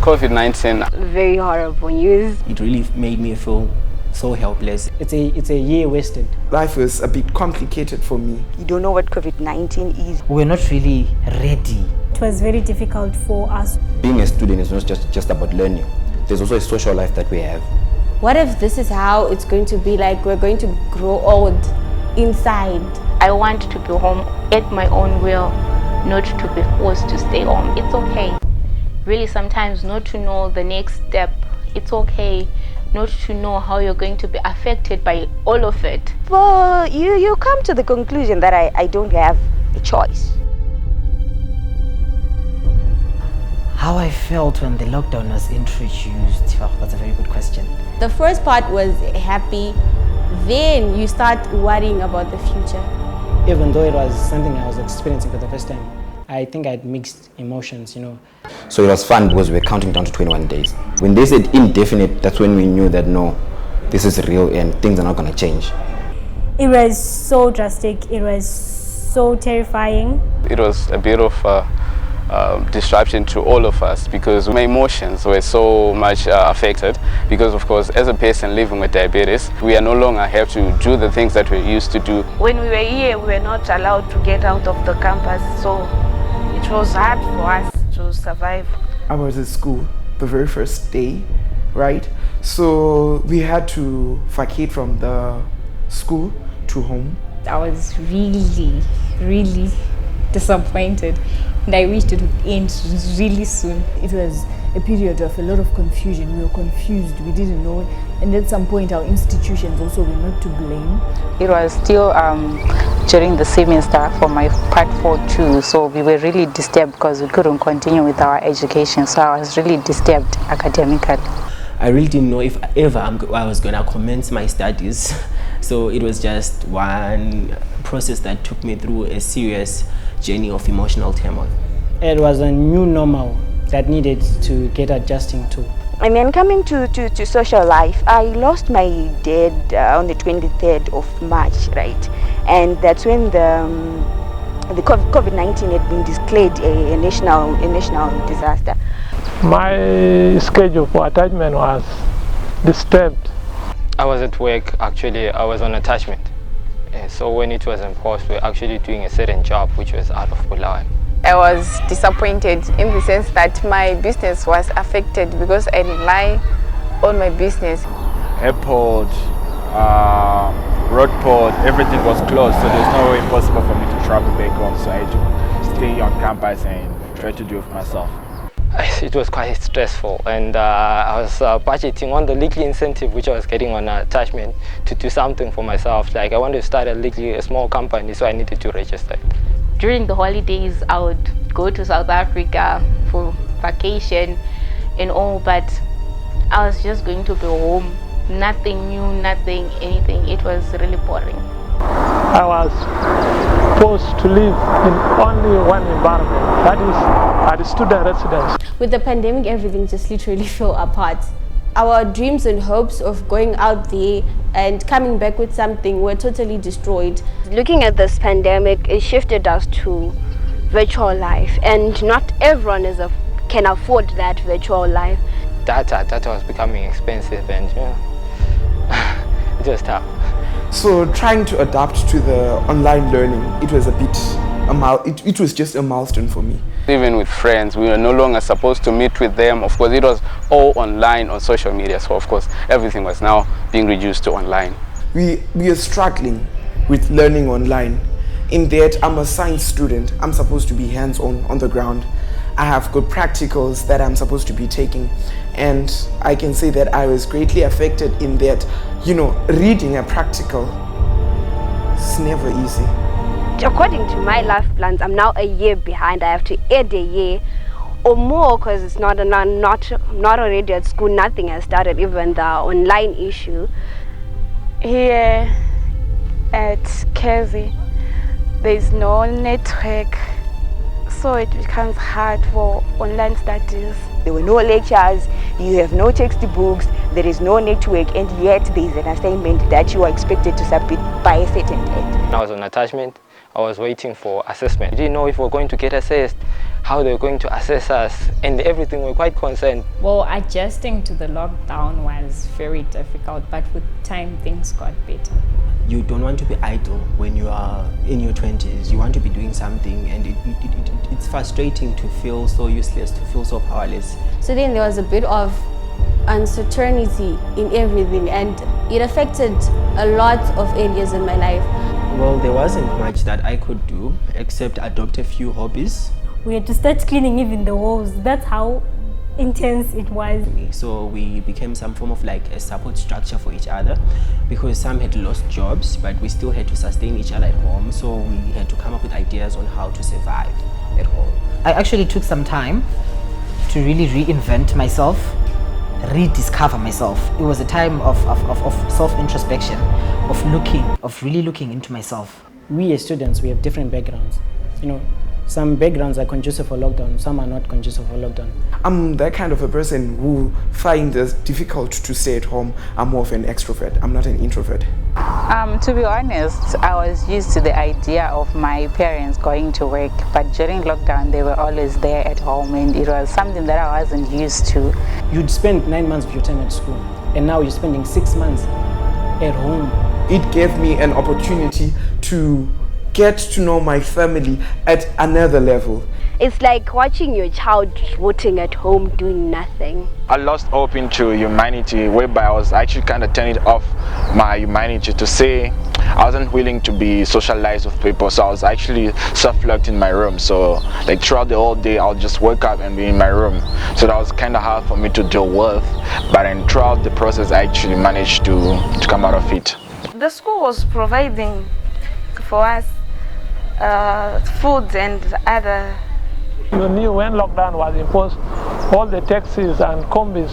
COVID-19. Very horrible news. It really made me feel so helpless. It's a year wasted. Life was a bit complicated for me. You don't know what COVID-19 is. We're not really ready. It was very difficult for us. Being a student is not just about learning. There's also a social life that we have. What if this is how it's going to be like? We're going to grow old inside. I want to be home at my own will, not to be forced to stay home. It's okay. Really, sometimes not to know the next step. It's okay not to know how you're going to be affected by all of it. Well, you come to the conclusion that I don't have a choice. How I felt when the lockdown was introduced, well, that's a very good question. The first part was happy, then you start worrying about the future. Even though it was something I was experiencing for the first time, I think I had mixed emotions, So it was fun because we were counting down to 21 days. When they said indefinite, that's when we knew that no, this is real and things are not going to change. It was so drastic. It was so terrifying. It was a bit of disruption to all of us because my emotions were so much affected because, of course, as a person living with diabetes, we are no longer have to do the things that we used to do. When we were here, we were not allowed to get out of the campus, so it was hard for us to survive. I was at school the very first day, right? So we had to vacate from the school to home. I was really disappointed, and I wished it would end really soon. It was a period of a lot of confusion. We were confused, we didn't know, and at some point our institutions also were not to blame. It was still during the semester for my part 4 too, so we were really disturbed because we couldn't continue with our education, so I was really disturbed academically. I really didn't know if ever I was going to commence my studies. So it was just one process that took me through a serious journey of emotional turmoil. It was a new normal that needed to get adjusting to. I mean, coming to social life, I lost my dad on the 23rd of March, right? And that's when the COVID-19 had been declared a national disaster. My schedule for attachment was disturbed. I was at work, actually. I was on attachment. So when it was enforced, we were actually doing a certain job which was out of Bulawayo. I was disappointed in the sense that my business was affected because I rely on my business. Airport, road port, everything was closed, so there's no way possible for me to travel back home. So I had to stay on campus and try to do it myself. It was quite stressful, and I was budgeting on the legal incentive which I was getting on attachment to do something for myself. Like I wanted to start a small company, so I needed to register it. During the holidays, I would go to South Africa for vacation and all, but I was just going to be home. Nothing new, nothing, anything. It was really boring. I was forced to live in only one environment, that is at the student residence. With the pandemic, everything just literally fell apart. Our dreams and hopes of going out there and coming back with something were totally destroyed. Looking at this pandemic, it shifted us to virtual life, and not everyone can afford that virtual life. Data was becoming expensive, and it was tough. So trying to adapt to the online learning, it was a bit, it was just a milestone for me. Even with friends, we were no longer supposed to meet with them. Of course, it was all online on social media. So of course, everything was now being reduced to online. We are struggling with learning online. In that, I'm a science student. I'm supposed to be hands-on on the ground. I have got practicals that I'm supposed to be taking. And I can say that I was greatly affected in that, reading a practical is never easy. According to my life plans, I'm now a year behind. I have to add a year or more because it's not already at school. Nothing has started, even the online issue. Here at Kezi, there's no network, so it becomes hard for online studies. There were no lectures, you have no textbooks, there is no network, and yet there is an assignment that you are expected to submit by a certain date. I was on attachment. I was waiting for assessment. I didn't know if we were going to get assessed, how they were going to assess us, and everything. We were quite concerned. Well, adjusting to the lockdown was very difficult, but with time things got better. You don't want to be idle when you are in your 20s. You want to be doing something, and it's frustrating to feel so useless, to feel so powerless. So then there was a bit of uncertainty in everything, and it affected a lot of areas in my life. Well, there wasn't much that I could do except adopt a few hobbies. We had to start cleaning even the walls. That's how intense it was. So we became some form of like a support structure for each other, because some had lost jobs, but we still had to sustain each other at home. So we had to come up with ideas on how to survive at home. I actually took some time to really reinvent myself, rediscover myself. It was a time of self-introspection, of really looking into myself. We as students, we have different backgrounds. You know, some backgrounds are conducive for lockdown, some are not conducive for lockdown. I'm that kind of a person who finds it difficult to stay at home. I'm more of an extrovert. I'm not an introvert. To be honest, I was used to the idea of my parents going to work, but during lockdown they were always there at home, and it was something that I wasn't used to. You'd spend 9 months of your time at school, and now you're spending 6 months at home. It gave me an opportunity to get to know my family at another level. It's like watching your child rotting at home doing nothing. I lost hope into humanity, whereby I was actually kind of turning off my humanity to say I wasn't willing to be socialized with people, so I was actually self-locked in my room. So like throughout the whole day I'll just wake up and be in my room. So that was kind of hard for me to deal with, but then throughout the process I actually managed to come out of it. The school was providing for us food and other. You knew when lockdown was imposed, all the taxis and combis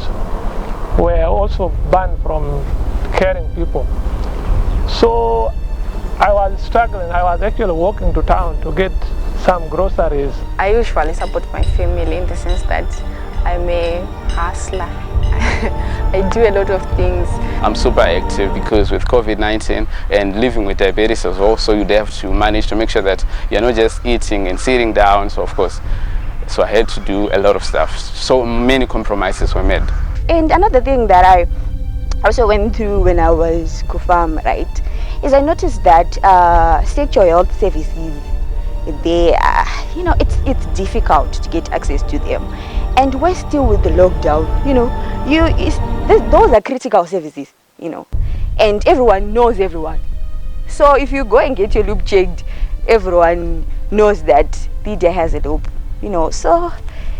were also banned from carrying people. So I was struggling. I was actually walking to town to get some groceries. I usually support my family in the sense that I'm a hustler. I do a lot of things. I'm super active because with COVID-19 and living with diabetes as well, so you'd have to manage to make sure that you're not just eating and sitting down. So of course, so I had to do a lot of stuff. So many compromises were made. And another thing that I also went through when I was COFAM, right, is I noticed that sexual health services, they you know, it's difficult to get access to them, and we're still with the lockdown. You know, those are critical services, you know, and everyone knows everyone. So if you go and get your loop checked, everyone knows that Lydia has a loop, you know. So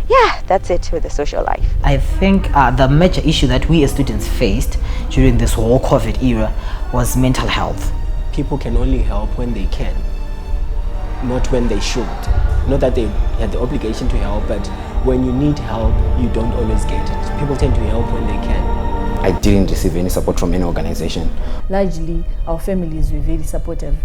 yeah, that's it with the social life. I think the major issue that we as students faced during this whole COVID era was mental health. People can only help when they can, not when they should. Not that they had the obligation to help, but when you need help, you don't always get it. People tend to help when they can. I didn't receive any support from any organization. Largely, our families were very supportive.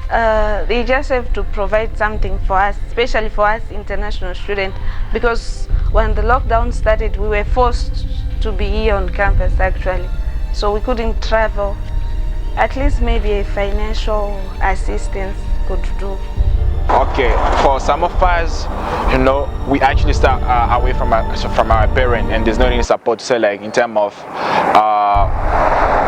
They just have to provide something for us, especially for us international students, because when the lockdown started, we were forced to be here on campus actually, so we couldn't travel. At least maybe a financial assistance could do. Okay, for some of us, you know, we actually start away from our parent, and there's no any support to say, like in terms of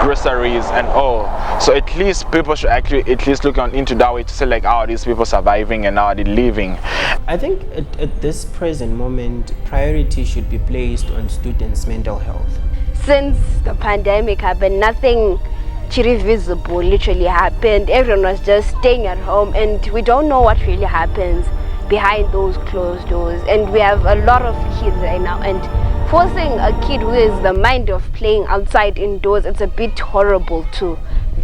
groceries and all. So at least people should actually at least look into that way to say, like, how are these people surviving and how are they living. I think at this present moment, priority should be placed on students' mental health. Since the pandemic happened, nothing visible literally happened. Everyone was just staying at home, and we don't know what really happens behind those closed doors. And we have a lot of kids right now, and forcing a kid who is the mind of playing outside indoors, it's a bit horrible to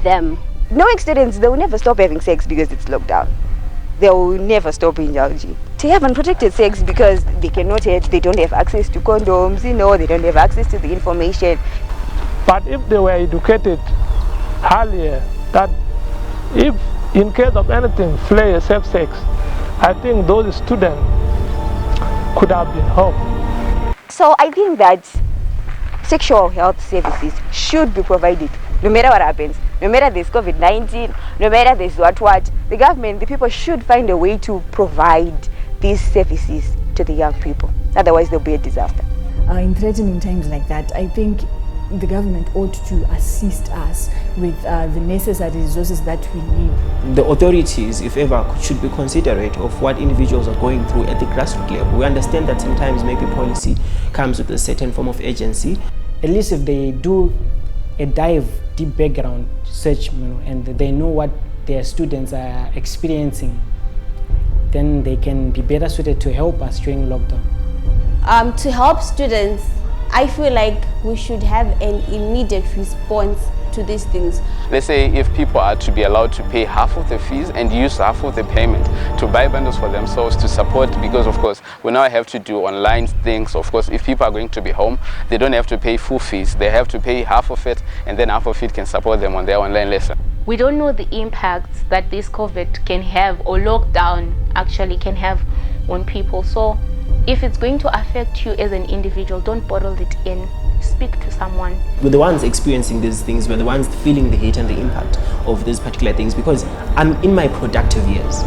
them. Knowing students, they will never stop having sex because it's lockdown. They will never stop indulging. They have unprotected sex because they cannot have, they don't have access to condoms, you know, they don't have access to the information. But if they were educated earlier, that if in case of anything play safe sex, I think those students could have been helped. So I think that sexual health services should be provided no matter what happens, no matter there's COVID-19, no matter there's what. The government, the people should find a way to provide these services to the young people. Otherwise, there'll be a disaster. In threatening times like that, I think the government ought to assist us with the necessary resources that we need. The authorities, if ever, should be considerate of what individuals are going through at the grassroots level. We understand that sometimes maybe policy comes with a certain form of agency. At least if they do a deep background search, and they know what their students are experiencing, then they can be better suited to help us during lockdown. To help students, I feel like we should have an immediate response to these things. Let's say if people are to be allowed to pay half of the fees and use half of the payment to buy bundles for themselves to support, because of course we now have to do online things. Of course, if people are going to be home, they don't have to pay full fees. They have to pay half of it, and then half of it can support them on their online lesson. We don't know the impacts that this COVID can have, or lockdown actually can have on people. So if it's going to affect you as an individual, don't bottle it in. Speak to someone. We're the ones experiencing these things. We're the ones feeling the hate and the impact of these particular things, because I'm in my productive years,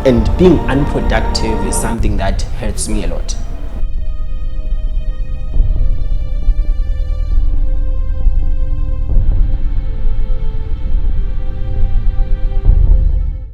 and being unproductive is something that hurts me a lot.